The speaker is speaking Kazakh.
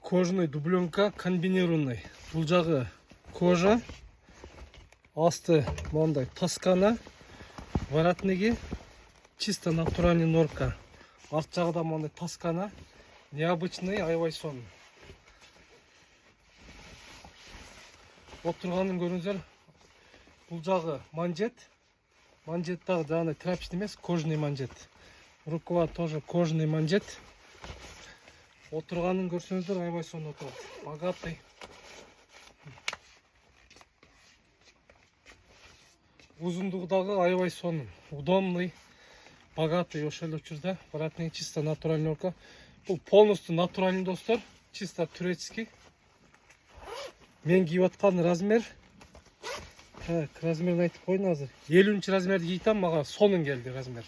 Кожаный дубленка комбинированный. Бұл жағы кожа, асты мындай таскана, воротниги чисто натуральный норка. Арт жағы да мындай таскана, необычный, аябай сон. Отырғанын көріңіздер. Бұл жағы манжет. Манжеттағы жағындай тряпичный емес, кожаный манжет. Рукава тоже кожаный манжет. Отырғанын көрсеңіздер, аябай сон отырады. Богатый. Ұзындығы дағы аябай сон. Удобный. Богатый ошол учурда. Воротник чисто натуральный норка. Бұл полностью натуральный достар. Чисто турецкий. Мен кийип аткан размер. Так, размерін айтып қойын азыр. 50-ші размерді кийтам, мага сонун келди размер.